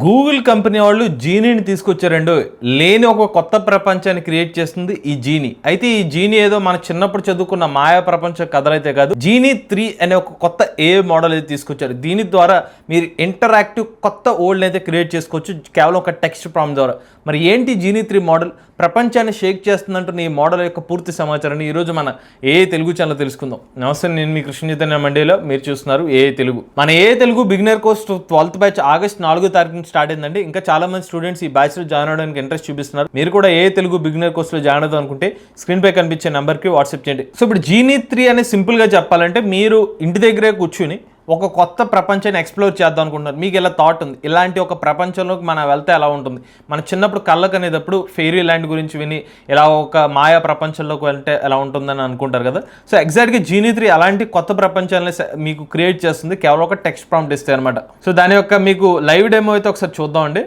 Google company వాళ్ళు జీనీని తీసుకొచ్చారండి. లేని ఒక కొత్త ప్రపంచాన్ని క్రియేట్ చేస్తుంది ఈ జీనీ. అయితే ఈ జీనీ ఏదో మన చిన్నప్పుడు చదువుకున్న మాయా ప్రపంచ కథలైతే కాదు. జీనీ 3 అనే ఒక కొత్త ఏ మోడల్ అయితే తీసుకొచ్చారు. దీని ద్వారా మీరు ఇంటరాక్టివ్ కొత్త ఓల్డ్ అయితే క్రియేట్ చేసుకోవచ్చు కేవలం ఒక టెక్స్ట్ ప్రాంప్ట్ ద్వారా. మరి ఏంటి జీనీ 3 మోడల్? ప్రపంచాన్ని షేక్ చేస్తుందంటున్న ఈ మోడల్ యొక్క పూర్తి సమాచారాన్ని ఈరోజు మన ఏ తెలుగు ఛానల్ తెలుసుకుందాం. నమస్తే, నేను మీ కృష్ణ చైతన్య మండేలో, మీరు చూస్తున్నారు ఏ తెలుగు. మన ఏ Telugu beginner course 12th batch August 4వ తారీఖున స్టార్ట్ అయిందండి. ఇంకా చాలా మంది స్టూడెంట్స్ ఈ బ్యాచ్లో జాయిన్ అవడానికి ఇంట్రెస్ట్ చూపిస్తున్నారు. మీరు కూడా ఏ తెలుగు బిగినర్ కోర్స్లో జాయిన్ అవుదాం అనుకుంటే స్క్రీన్ పై కనిపించే నెంబర్కి వాట్సాప్ చేయండి. సో ఇప్పుడు జీనీ 3 అనేది సింపుల్గా చెప్పాలంటే, మీరు ఇంటి దగ్గరే కూర్చుని ఒక కొత్త ప్రపంచాన్ని ఎక్స్ప్లోర్ చేద్దాం అనుకుంటున్నారు. మీకు ఇలా థాట్ ఉంది, ఇలాంటి ఒక ప్రపంచంలోకి మనం వెళ్తే ఎలా ఉంటుంది, మన చిన్నప్పుడు కళ్ళకు అనేటప్పుడు ఫెయిరీ ల్యాండ్ గురించి విని ఇలా ఒక మాయా ప్రపంచంలోకి వెళ్తే ఎలా ఉంటుందని అనుకుంటారు కదా. సో ఎగ్జాక్ట్గా జీనీ 3 అలాంటి కొత్త ప్రపంచాన్ని మీకు క్రియేట్ చేస్తుంది కేవలం ఒక టెక్స్ట్ ప్రాంప్ట్ ఇస్తే అనమాట. సో దాని యొక్క మీకు లైవ్ డెమో అయితే ఒకసారి చూద్దామండి.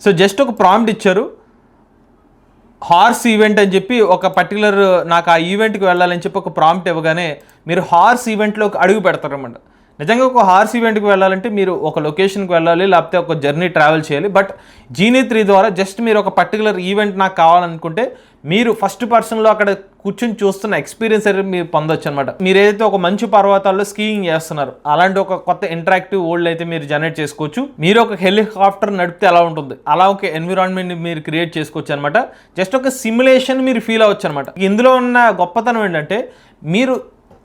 సో జస్ట్ ఒక ప్రాంప్ట్ ఇచ్చారు, హార్స్ ఈవెంట్ అని చెప్పి ఒక పర్టికులర్ నాకు ఆ ఈవెంట్కి వెళ్ళాలని చెప్పి ఒక ప్రాంప్ట్ ఇవ్వగానే మీరు హార్స్ ఈవెంట్లోకి అడుగు పెడతారన్నమాట. నిజంగా ఒక హార్స్ ఈవెంట్కి వెళ్ళాలంటే మీరు ఒక లొకేషన్కి వెళ్ళాలి, లేకపోతే ఒక జర్నీ ట్రావెల్ చేయాలి. బట్ జీనీ 3 ద్వారా జస్ట్ మీరు ఒక పర్టికులర్ ఈవెంట్ నాకు కావాలనుకుంటే మీరు ఫస్ట్ పర్సన్లో అక్కడ కూర్చొని చూస్తున్న ఎక్స్పీరియన్స్ అయితే మీరు పొందొచ్చు అనమాట. మీరు ఏదైతే ఒక మంచు పర్వతాల్లో స్కీయింగ్ చేస్తున్నారు, అలాంటి ఒక కొత్త ఇంటరాక్టివ్ వరల్డ్ అయితే మీరు జనరేట్ చేసుకోవచ్చు. మీరు ఒక హెలికాప్టర్ నడిపితే ఎలా ఉంటుంది, అలా ఒక ఎన్విరాన్మెంట్ మీరు క్రియేట్ చేసుకోవచ్చు అనమాట. జస్ట్ ఒక సిమ్యులేషన్ మీరు ఫీల్ అవ్వచ్చు అనమాట. ఇందులో ఉన్న గొప్పతనం ఏంటంటే, మీరు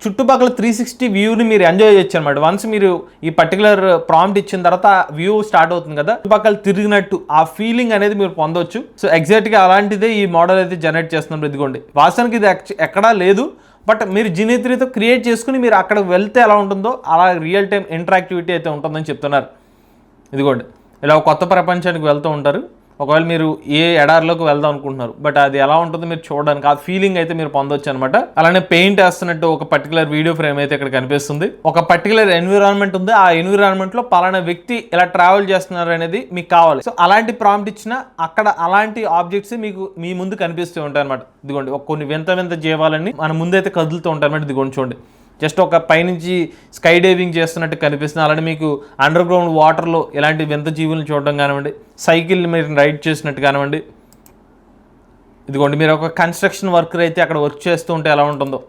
చుట్టుపక్కల 360 వ్యూని మీరు ఎంజాయ్ చేయొచ్చు అనమాట. వన్స్ మీరు ఈ పర్టికులర్ ప్రాంప్ట్ ఇచ్చిన తర్వాత వ్యూ స్టార్ట్ అవుతుంది కదా, చుట్టుపక్కల తిరిగినట్టు ఆ ఫీలింగ్ అనేది మీరు పొందవచ్చు. సో ఎగ్జాక్ట్గా అలాంటిదే ఈ మోడల్ అయితే జనరేట్ చేస్తున్నారు. ఇదిగోండి, వాస్తవానికి ఇది ఎక్కడా లేదు, బట్ మీరు జీనీ 3తో క్రియేట్ చేసుకుని మీరు అక్కడ వెళ్తే ఎలా ఉంటుందో అలా రియల్ టైం ఇంటరాక్టివిటీ అయితే ఉంటుందని చెప్తున్నారు. ఇదిగోండి, ఇలా కొత్త ప్రపంచానికి వెళ్తూ ఉంటారు. ఒకవేళ మీరు ఏ ఎడారిలోకి వెళ్దాం అనుకుంటున్నారు, బట్ అది ఎలా ఉంటుందో మీరు చూడడానికి ఆ ఫీలింగ్ అయితే మీరు పొందొచ్చు అనమాట. అలానే పెయింట్ వేస్తున్నట్టు ఒక పర్టికులర్ వీడియో ఫ్రేమ్ అయితే ఇక్కడ కనిపిస్తుంది. ఒక పర్టికులర్ ఎన్విరాన్మెంట్ ఉంది, ఆ ఎన్విరాన్మెంట్ లో పలానా వ్యక్తి ఇలా ట్రావెల్ చేస్తున్నారు అనేది మీకు కావాలి. సో అలాంటి ప్రాంప్ట్ ఇచ్చినా అక్కడ అలాంటి ఆబ్జెక్ట్స్ మీకు మీ ముందు కనిపిస్తూ ఉంటాయి అనమాట. ఇదిగోండి, కొన్ని వింత వింత జీవాలన్నీ మన ముందైతే కదులుతూ ఉంటాయి అనమాట. ఇదిగోండి చూడండి, జస్ట్ ఒక పైనుంచి స్కై డైవింగ్ చేస్తున్నట్టు కనిపిస్తుంది. అలానే మీకు అండర్ గ్రౌండ్ వాటర్లో ఇలాంటి వింత జీవులను చూడడం కానివ్వండి, సైకిల్ మీరు రైడ్ చేసినట్టు కానివ్వండి. ఇదిగోండి, మీరు ఒక కన్స్ట్రక్షన్ వర్కర్ అయితే అక్కడ వర్క్ చేస్తూ ఉంటే ఎలా ఉంటుందో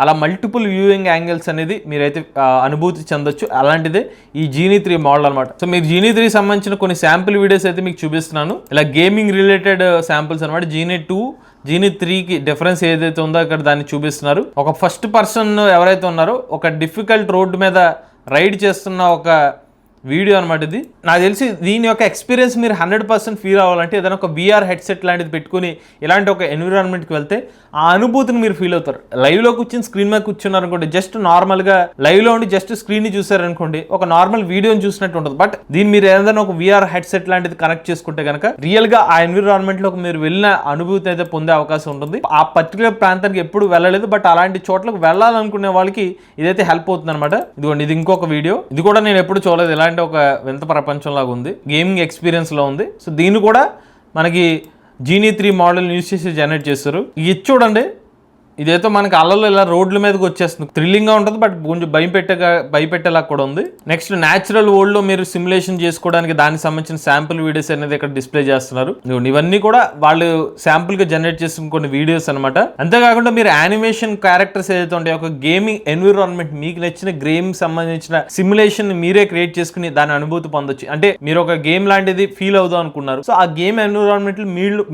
అలా మల్టిపుల్ వ్యూయింగ్ యాంగిల్స్ అనేది మీరైతే అనుభూతి చెందొచ్చు. అలాంటిదే ఈ జీనీ 3 మోడల్ అనమాట. సో మీరు జీనీ 3 సంబంధించిన కొన్ని శాంపుల్ వీడియోస్ అయితే మీకు చూపిస్తున్నాను. ఇలా గేమింగ్ రిలేటెడ్ శాంపుల్స్ అనమాట. జీనీ 2 జీనీ 3కి డిఫరెన్స్ ఏదైతే ఉందో ఇక్కడ దాన్ని చూపిస్తున్నారు. ఒక ఫస్ట్ పర్సన్ ఎవరైతే ఉన్నారో ఒక డిఫికల్ట్ రోడ్డు మీద రైడ్ చేస్తున్న ఒక వీడియో అనమాట ఇది. నాకు తెలిసి దీని యొక్క ఎక్స్పీరియన్స్ మీరు 100% ఫీల్ అవ్వాలంటే ఏదైనా ఒక VR హెడ్సెట్ లాంటిది పెట్టుకుని ఇలాంటి ఒక ఎన్విరాన్మెంట్కి వెళ్తే ఆ అనుభూతిని మీరు ఫీల్ అవుతారు. లైవ్లో కూర్చొని స్క్రీన్ మీద కూర్చున్నారు అనుకోండి, జస్ట్ నార్మల్గా లైవ్లో ఉండి జస్ట్ స్క్రీన్ని చూసారనుకోండి, ఒక నార్మల్ వీడియోని చూసినట్టు ఉంటుంది. బట్ దీన్ని మీరు ఏదైనా ఒక VR హెడ్సెట్ లాంటిది కనెక్ట్ చేసుకుంటే కనుక రియల్గా ఆ ఎన్విరాన్మెంట్లోకి మీరు వెళ్ళిన అనుభూతి అయితే పొందే అవకాశం ఉంటుంది. ఆ పర్టికులర్ ప్రాంతానికి ఎప్పుడు వెళ్ళలేదు, బట్ అలాంటి చోట్లకు వెళ్ళాలనుకునే వాళ్ళకి ఇదైతే హెల్ప్ అవుతుంది అనమాట. ఇదిగోండి, ఇది ఇంకొక వీడియో. ఇది కూడా నేను ఎప్పుడు చూడలేదు, ఇలాంటి ఒక వింత ప్రపంచం లాగా ఉంది, గేమింగ్ ఎక్స్పీరియన్స్ లో ఉంది. సో దీన్ని కూడా మనకి జీనీ 3 మోడల్ యూజ్ చేసి జనరేట్ చేస్తారు. ఇది చూడండి, ఇదేదో మనకి అల్లల్లో ఇలా రోడ్ల మీదకి వచ్చేస్తుంది. థ్రిల్లింగ్ గా ఉంటుంది, బట్ కొంచెం భయపెట్టేలా కూడా ఉంది. నెక్స్ట్ న్యాచురల్ వరల్డ్ లో మీరు సిమ్యులేషన్ చేసుకోవడానికి దానికి సంబంధించిన శాంపుల్ వీడియోస్ అనేది ఇక్కడ డిస్ప్లే చేస్తున్నారు. ఇవన్నీ కూడా వాళ్ళు శాంపుల్ గా జనరేట్ చేసిన కొన్ని వీడియోస్ అనమాట. అంతేకాకుండా మీరు యానిమేషన్ క్యారెక్టర్స్ ఏదైతే ఉంటాయో ఒక గేమింగ్ ఎన్విరాన్మెంట్, మీకు నచ్చిన గేమ్ సంబంధించిన సిమ్యులేషన్ మీరే క్రియేట్ చేసుకుని దాని అనుభూతి పొందొచ్చు. అంటే మీరు ఒక గేమ్ లాంటిది ఫీల్ అవుదాం అనుకున్నారు, సో ఆ గేమ్ ఎన్విరాన్మెంట్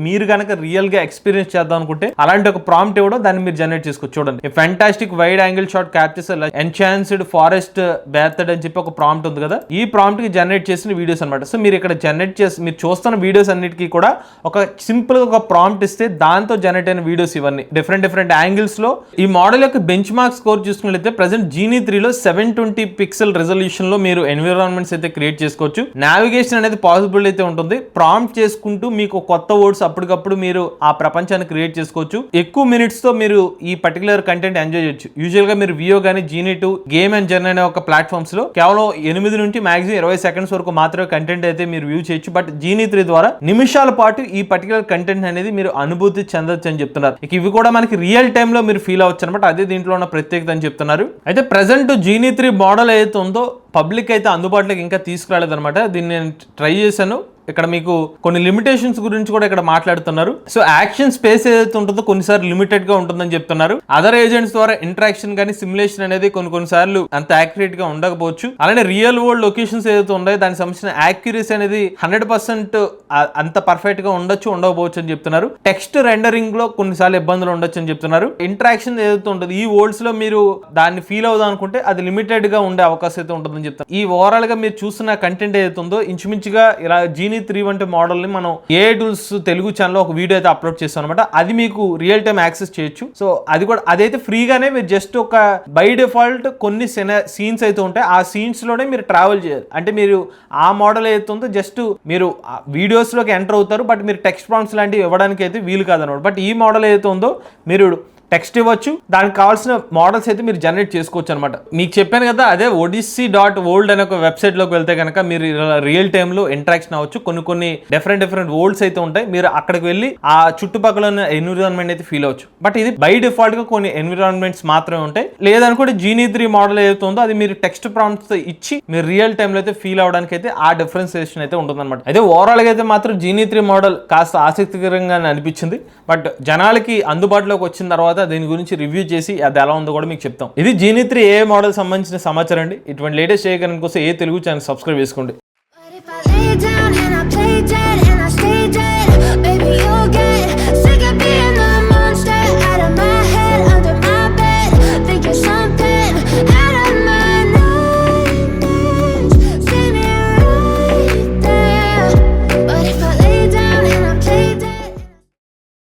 మీరు కనుక రియల్ గా ఎక్స్పీరియన్స్ చేద్దాం అనుకుంటే అలాంటి ఒక ప్రాంప్ట్ ఇవ్వడం, దాన్ని జనరేట్ చేసుకోవచ్చు. చూడండి, fantastic wide angle shot captures enhanced forest bathed అని చెప్పి ఒక ప్రాంప్ట్ ఉంది కదా, ఈ ప్రాంప్ట్ కి జనరేట్ చేసిన వీడియోస్ అనమాట. సో మీరు ఇక్కడ జనరేట్ చేసి మీరు చూస్తున్న వీడియోస్ అన్నిటికీ కూడా ఒక సింపుల్ గా ఒక ప్రాంప్ట్ ఇస్తే దాంతో జనరేట్ అయిన వీడియోస్ ఇవన్నీ డిఫరెంట్ యాంగిల్స్ లో. ఈ మోడల్ యొక్క బెంచ్ మార్క్ స్కోర్ చూసుకున్నట్లయితే ప్రెసెంట్ జీనీ 3లో 720 పిక్సెల్ రెజల్యూషన్ లో మీరు ఎన్విరాన్మెంట్స్ అయితే క్రియేట్ చేసుకోవచ్చు. నావిగేషన్ అనేది పాసిబుల్ అయితే ఉంటుంది. ప్రాంప్ట్ చేసుకుంటూ మీకు కొత్త వర్డ్స్ అప్పటికప్పుడు మీరు ఆ ప్రపంచాన్ని క్రియేట్ చేసుకోవచ్చు. ఎక్కువ మినిట్స్ తో మీరు మీరు ఈ పర్టికులర్ కంటెంట్ ఎంజాయ్ చేయొచ్చు. యూజువల్ గా మీరు వియో కానీ జీనీ2 గేమ్ అండ్ జర్నీ అనే ఒక ప్లాట్ఫామ్స్ లో కేవలం 8 నుంచి మాక్సిమం 20 సెకండ్స్ వరకు మాత్రమే కంటెంట్ అయితే మీరు వ్యూ చేయొచ్చు. బట్ జీనీ3 ద్వారా నిమిషాల పాటు ఈ పర్టికులర్ కంటెంట్ అనేది మీరు అనుభూతి చెందొచ్చు అని చెప్తున్నారు. ఇక ఇవి కూడా మనకి రియల్ టైమ్ లో మీరు ఫీల్ అవ్వచ్చు అనమాట. అదే దీంట్లో ఉన్న ప్రత్యేకత అని చెప్తున్నారు. అయితే ప్రెసెంట్ జీనీ3 మోడల్ ఏదైతే ఉందో పబ్లిక్ అయితే అందుబాటులోకి ఇంకా తీసుకురాలేదన్నమాట. దీన్ని నేను ట్రై చేశాను. ఇక్కడ మీకు కొన్ని లిమిటేషన్స్ గురించి కూడా ఇక్కడ మాట్లాడుతున్నారు. సో యాక్షన్ స్పేస్ ఏదైతే ఉంటుందో కొన్నిసార్లు లిమిటెడ్ గా ఉంటుందని చెప్తున్నారు. అదర్ ఏజెంట్స్ ద్వారా ఇంటరాక్షన్ కానీ సిమ్యులేషన్ అనేది కొన్నిసార్లు అంత యాక్యురేట్ గా ఉండకపోవచ్చు. అలానే రియల్ వరల్డ్ లొకేషన్స్ ఏదైతే ఉన్నాయో దానికి సంబంధించిన యాక్యురసీ అనేది 100% అంత పర్ఫెక్ట్ గా ఉండకపోవచ్చు అని చెప్తున్నారు. టెక్స్ట్ రెండరింగ్ లో కొన్నిసార్లు ఇబ్బందులు ఉండొచ్చు అని చెప్తున్నారు. ఇంటరాక్షన్ ఏదైతే ఉంటుంది ఈ వరల్డ్స్ లో మీరు దాన్ని ఫీల్ అవుదాం అనుకుంటే అది లిమిటెడ్ గా ఉండే అవకాశం అయితే ఉంటుందని చెప్తారు. ఈ ఓవరాల్ గా మీరు చూస్తున్న కంటెంట్ ఏదైతే ఉందో ఇంచుమించుగా ఇలా జీనీ3 వంటి మోడల్ ని మనం ఏ టూల్స్ తెలుగు ఛానల్ ఒక వీడియో అయితే అప్లోడ్ చేస్తాం అనమాట. అది మీకు రియల్ టైమ్ యాక్సెస్ చేయొచ్చు. సో అది కూడా అదైతే ఫ్రీగానే మీరు జస్ట్ ఒక బై డిఫాల్ట్ కొన్ని సీన్స్ అయితే ఉంటాయి. ఆ సీన్స్ లోనే మీరు ట్రావెల్ చేయాలి. అంటే మీరు ఆ మోడల్ ఏదైతే ఉందో జస్ట్ మీరు వీడియోస్ లోకి ఎంటర్ అవుతారు. బట్ మీరు టెక్స్ట్ ప్రాంప్ట్స్ లాంటివి ఇవ్వడానికి అయితే వీలు కాదనమాట. బట్ ఈ మోడల్ ఏదైతే ఉందో మీరు టెక్స్ట్ ఇవ్వచ్చు. దానికి కావాల్సిన మోడల్స్ అయితే మీరు జనరేట్ చేసుకోవచ్చు అనమాట. మీకు చెప్పాను కదా, అదే odyssey.world అనే ఒక వెబ్సైట్ లోకి వెళ్తే కనుక మీరు రియల్ టైమ్ లో ఇంటరాక్షన్ అవ్వచ్చు. కొన్ని డిఫరెంట్ వరల్డ్స్ అయితే ఉంటాయి. మీరు అక్కడికి వెళ్ళి ఆ చుట్టుపక్కల ఉన్న ఎన్విరాన్మెంట్ అయితే ఫీల్ అవ్వచ్చు. బట్ ఇది బై డిఫాల్ట్ గా కొన్ని ఎన్విరాన్మెంట్స్ మాత్రమే ఉంటాయి. లేదనుకుంటే జీనీ3 మోడల్ ఏదైతే ఉందో అది మీరు టెక్స్ట్ ప్రాంప్ట్స్ ఇచ్చి మీరు రియల్ టైమ్ లో అయితే ఫీల్ అవడానికి అయితే ఆ డిఫరెన్సియేషన్ అయితే ఉంటుందన్నమాట. అయితే ఓవరాల్ గా అయితే మాత్రం జీనీ3 మోడల్ కాస్త ఆసక్తికరంగా అనిపించింది. బట్ జనాలకి అందుబాటులోకి వచ్చిన తర్వాత దీని గురించి రివ్యూ చేసి అది ఎలా ఉందో కూడా మీకు చెప్తాం. ఇది జీనీ3 ఏ మోడల్ సంబంధించిన సమాచారం అండి. ఇటువంటి లేటెస్ట్ చేయడానికి కోసం ఏ తెలుగు ఛానల్ సబ్స్క్రైబ్ చేసుకోండి.